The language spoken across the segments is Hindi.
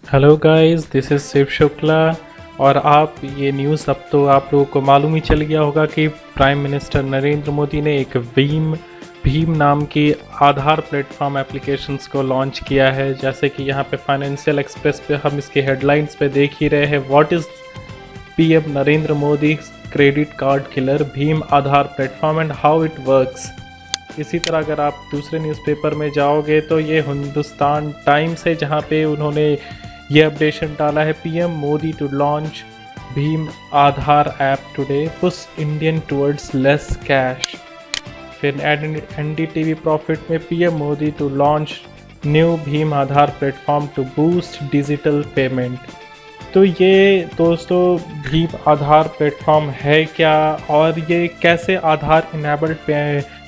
Hello guys, this is Shiv Shukla. और आप ये न्यूज़ अब तो आप लोगों को मालूम ही चल गया होगा कि प्राइम मिनिस्टर नरेंद्र मोदी ने एक भीम नाम की आधार प्लेटफॉर्म एप्लीकेशंस को लॉन्च किया है। जैसे कि यहाँ पे फाइनेंशियल एक्सप्रेस पे हम इसके हेडलाइंस पे देख ही रहे हैं, what is PM Narendra Modi credit card killer Bhim Aadhaar platform and how it works. इसी तरह अगर आप दूसरे न्यूज़पेपर में जाओगे तो ये हिंदुस्तान टाइम्स है, जहाँ पे उन्होंने ये अपडेशन डाला है, पीएम मोदी टू लॉन्च भीम Aadhaar app today, push Indian towards less cash. फिर एनडीटीवी प्रॉफिट में PM Modi to launch new भीम Aadhaar platform to boost digital payment. तो ये दोस्तों भीम आधार प्लेटफॉर्म है क्या, और ये कैसे आधार इनेबल्ड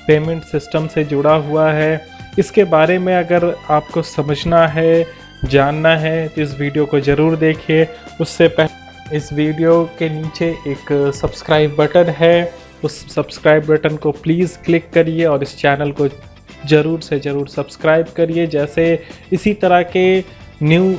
पेमेंट सिस्टम से जुड़ा हुआ है, इसके बारे में अगर आपको समझना है, जानना है, तो इस वीडियो को ज़रूर देखिए। उससे पहले इस वीडियो के नीचे एक सब्सक्राइब बटन है, उस सब्सक्राइब बटन को प्लीज़ क्लिक करिए और इस चैनल को ज़रूर से ज़रूर सब्सक्राइब करिए। जैसे इसी तरह के न्यू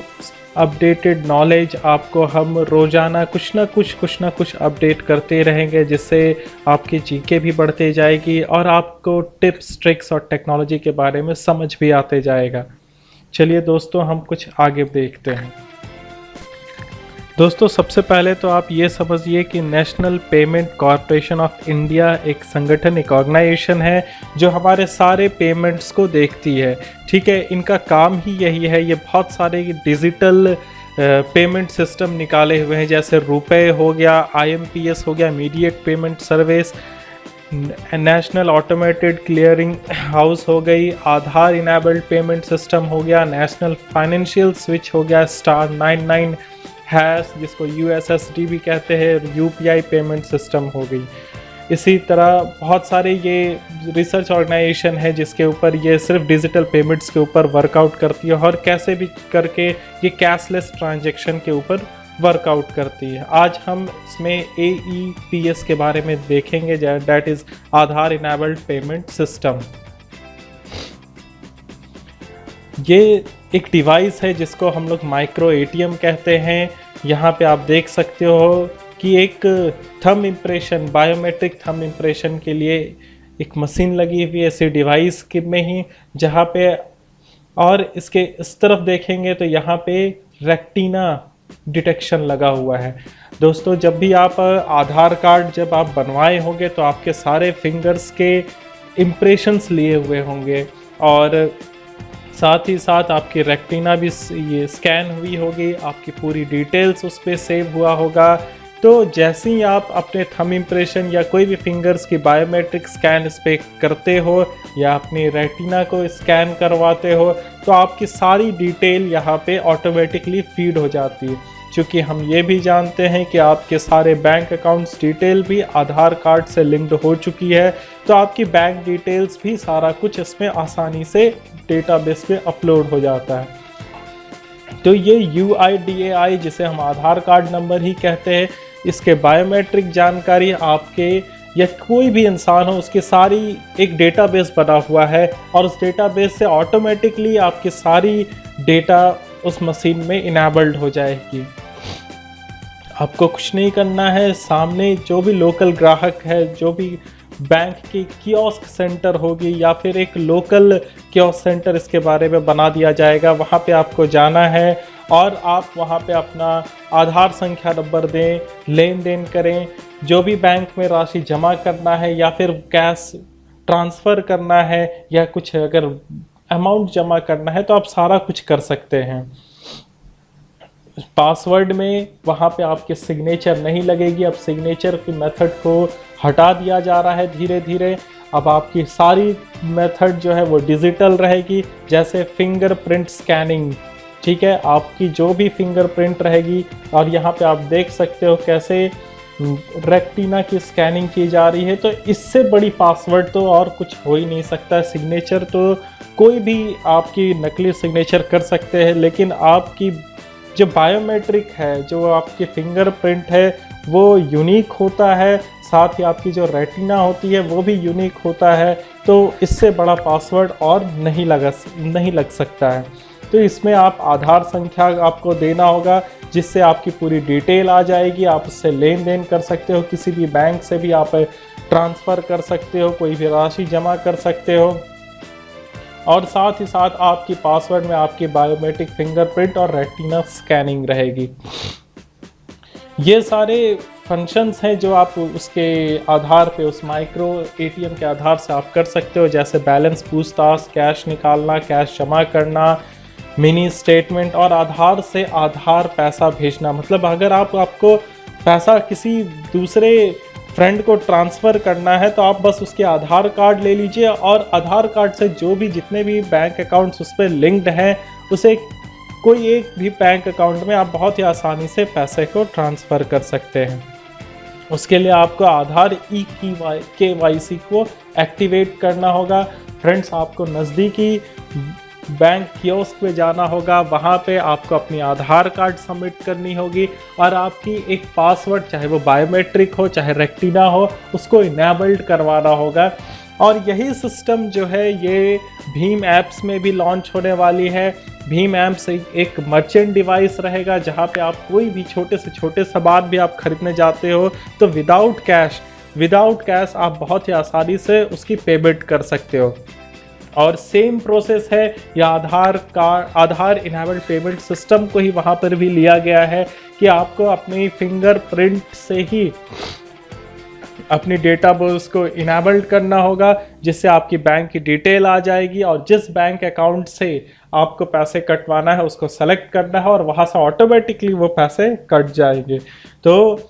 अपडेटेड नॉलेज आपको हम रोज़ाना कुछ ना कुछ अपडेट करते रहेंगे, जिससे आपकी जीके भी बढ़ते जाएगी और आपको टिप्स ट्रिक्स और टेक्नोलॉजी के बारे में समझ भी आते जाएगा। चलिए दोस्तों, हम कुछ आगे देखते हैं। दोस्तों सबसे पहले तो आप ये समझिए कि national payment corporation of India एक संगठन, एक ऑर्गेनाइजेशन है जो हमारे सारे पेमेंट्स को देखती है। ठीक है, इनका काम ही यही है। ये बहुत सारे डिजिटल पेमेंट सिस्टम निकाले हुए हैं, जैसे रुपए हो गया, IMPS हो गया, immediate payment service, national automated clearing house हो गई, आधार इनेबल्ड पेमेंट सिस्टम हो गया, नेशनल फाइनेंशियल स्विच हो गया, स्टार 99 हैश जिसको USSD भी कहते हैं, UPI पेमेंट सिस्टम हो गई। इसी तरह बहुत सारे ये रिसर्च ऑर्गेनाइजेशन है जिसके ऊपर ये सिर्फ डिजिटल पेमेंट्स के ऊपर वर्कआउट करती है और कैसे भी करके ये कैशलेस ट्रांजैक्शन के ऊपर वर्कआउट करती है। आज हम इसमें AEPS के बारे में देखेंगे, that is Aadhaar enabled payment system. ये एक डिवाइस है जिसको हम लोग माइक्रो ATM कहते हैं। यहाँ पे आप देख सकते हो कि एक thumb impression, biometric thumb impression के लिए एक मशीन लगी हुई है इसी डिवाइस के में ही, जहाँ पे और इसके इस तरफ देखेंगे तो यहाँ पे रेटिना डिटेक्शन लगा हुआ है। दोस्तों जब भी आप आधार कार्ड जब आप बनवाए होंगे तो आपके सारे फिंगर्स के इम्प्रेशंस लिए हुए होंगे और साथ ही साथ आपकी रेटिना भी ये स्कैन हुई होगी, आपकी पूरी डिटेल्स उस पर सेव हुआ होगा। तो जैसे ही आप अपने थंब इम्प्रेशन या कोई भी फिंगर्स की बायोमेट्रिक स्कैन इस पर करते हो या अपनी रेटिना को स्कैन करवाते हो तो आपकी सारी डिटेल यहाँ पे ऑटोमेटिकली फीड हो जाती है। क्योंकि हम ये भी जानते हैं कि आपके सारे बैंक अकाउंट्स डिटेल भी आधार कार्ड से लिंक्ड हो चुकी है, तो आपकी बैंक डिटेल्स भी सारा कुछ इसमें आसानी से डेटाबेस पे अपलोड हो जाता है। तो ये UIDAI जिसे हम आधार कार्ड नंबर ही कहते हैं, इसके बायोमेट्रिक जानकारी आपके या कोई भी इंसान हो उसकी सारी एक डेटाबेस बना हुआ है और उस डेटाबेस से ऑटोमेटिकली आपकी सारी डेटा उस मशीन में इनेबल्ड हो जाएगी। आपको कुछ नहीं करना है, सामने जो भी लोकल ग्राहक है, जो भी बैंक की कियोस्क सेंटर होगी या फिर एक लोकल कियोस्क सेंटर इसके बारे में बना दिया जाएगा, वहाँ पे आपको जाना है और आप वहाँ पे अपना आधार संख्या नंबर दें, लेन देन करें, जो भी बैंक में राशि जमा करना है या फिर कैश ट्रांसफ़र करना है या कुछ अगर अमाउंट जमा करना है तो आप सारा कुछ कर सकते हैं। पासवर्ड में वहाँ पे आपके सिग्नेचर नहीं लगेगी, अब सिग्नेचर की मेथड को हटा दिया जा रहा है धीरे धीरे। अब आपकी सारी मेथड जो है वो डिजिटल रहेगी, जैसे फिंगरप्रिंट स्कैनिंग। ठीक है, आपकी जो भी फिंगरप्रिंट रहेगी और यहाँ पे आप देख सकते हो कैसे रेटिना की स्कैनिंग की जा रही है। तो इससे बड़ी पासवर्ड तो और कुछ हो ही नहीं सकता। सिग्नेचर तो कोई भी आपकी नकली सिग्नेचर कर सकते हैं, लेकिन आपकी जो बायोमेट्रिक है, जो आपकी फिंगरप्रिंट है, वो यूनिक होता है। साथ ही आपकी जो रेटिना होती है वो भी यूनिक होता है। तो इससे बड़ा पासवर्ड और नहीं लग सकता है। तो इसमें आप आधार संख्या आपको देना होगा, जिससे आपकी पूरी डिटेल आ जाएगी। आप उससे लेन देन कर सकते हो, किसी भी बैंक से भी आप ट्रांसफ़र कर सकते हो, कोई भी राशि जमा कर सकते हो। और साथ ही साथ आपकी पासवर्ड में आपकी बायोमेट्रिक फिंगरप्रिंट और रेटिना स्कैनिंग रहेगी। ये सारे फंक्शंस हैं जो आप उसके आधार पे, उस माइक्रो एटीएम के आधार से आप कर सकते हो, जैसे बैलेंस पूछताछ, कैश निकालना, कैश जमा करना, मिनी स्टेटमेंट और आधार से आधार पैसा भेजना। मतलब अगर आपको पैसा किसी दूसरे फ्रेंड को ट्रांसफ़र करना है तो आप बस उसके आधार कार्ड ले लीजिए और आधार कार्ड से जो भी जितने भी बैंक अकाउंट्स उस पर लिंक्ड हैं, उसे कोई एक भी बैंक अकाउंट में आप बहुत ही आसानी से पैसे को ट्रांसफ़र कर सकते हैं। उसके लिए आपको आधार KYC को एक्टिवेट करना होगा। फ्रेंड्स, आपको नज़दीकी बैंक कियोस्क पे जाना होगा, वहाँ पे आपको अपनी आधार कार्ड सबमिट करनी होगी और आपकी एक पासवर्ड, चाहे वो बायोमेट्रिक हो चाहे रेटिना हो, उसको इनेबल्ड करवाना होगा। और यही सिस्टम जो है ये भीम ऐप्स में भी लॉन्च होने वाली है। भीम ऐप्स एक मर्चेंट डिवाइस रहेगा, जहाँ पे आप कोई भी छोटे से छोटे सामान भी आप खरीदने जाते हो तो विदाउट कैश आप बहुत ही आसानी से उसकी पेमेंट कर सकते हो। और सेम प्रोसेस है, या आधार इनेबल्ड पेमेंट सिस्टम को ही वहाँ पर भी लिया गया है कि आपको अपनी फिंगरप्रिंट से ही अपनी डेटाबेस को इनेबल्ड करना होगा, जिससे आपकी बैंक की डिटेल आ जाएगी और जिस बैंक अकाउंट से आपको पैसे कटवाना है उसको सेलेक्ट करना है और वहाँ से ऑटोमेटिकली वो पैसे कट जाएंगे। तो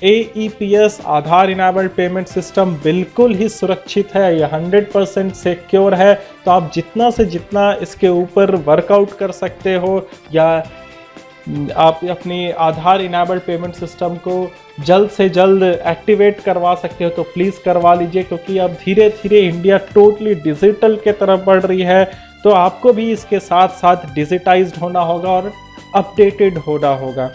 AEPS आधार इनेबल्ड पेमेंट सिस्टम बिल्कुल ही सुरक्षित है, यह 100% सिक्योर है। तो आप जितना से जितना इसके ऊपर वर्कआउट कर सकते हो या आप अपनी आधार इनेबल्ड पेमेंट सिस्टम को जल्द से जल्द एक्टिवेट करवा सकते हो तो प्लीज़ करवा लीजिए, क्योंकि अब धीरे धीरे इंडिया टोटली डिजिटल के तरफ बढ़ रही है। तो आपको भी इसके साथ साथ डिजिटाइज्ड होना होगा और अपडेटेड होना होगा।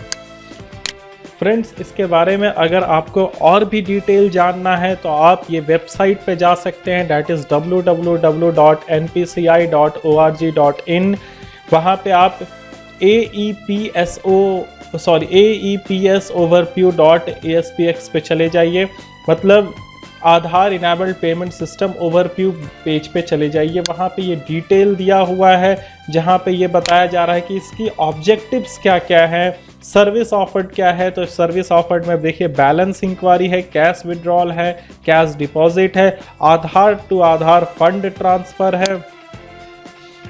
फ्रेंड्स, इसके बारे में अगर आपको और भी डिटेल जानना है तो आप ये वेबसाइट पे जा सकते हैं, डैट इज़ www.npci.org.in। वहाँ पे आप AEPS पे चले जाइए, मतलब Aadhaar enabled payment system overview page पे चले जाइए। वहाँ पे ये डिटेल दिया हुआ है, जहाँ पे ये बताया जा रहा है कि इसकी ऑब्जेक्टिव्स क्या क्या है, सर्विस ऑफर्ड क्या है। तो सर्विस ऑफर्ड में देखिए बैलेंस इंक्वायरी है, कैश विड्रॉल है, कैश डिपॉजिट है, आधार टू आधार फंड ट्रांसफ़र है।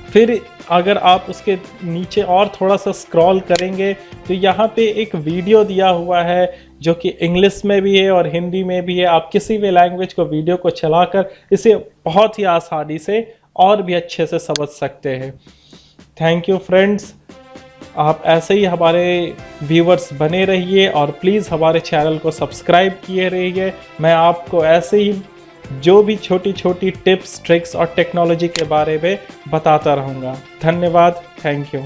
फिर अगर आप उसके नीचे और थोड़ा सा स्क्रॉल करेंगे तो यहाँ पे एक वीडियो दिया हुआ है जो कि इंग्लिश में भी है और हिंदी में भी है। आप किसी भी लैंग्वेज को वीडियो को चलाकर इसे बहुत ही आसानी से और भी अच्छे से समझ सकते हैं। थैंक यू फ्रेंड्स, आप ऐसे ही हमारे व्यूवर्स बने रहिए और प्लीज़ हमारे चैनल को सब्सक्राइब किए रहिए। मैं आपको ऐसे ही जो भी छोटी छोटी टिप्स, ट्रिक्स और टेक्नोलॉजी के बारे में बताता रहूँगा। धन्यवाद, थैंक यू।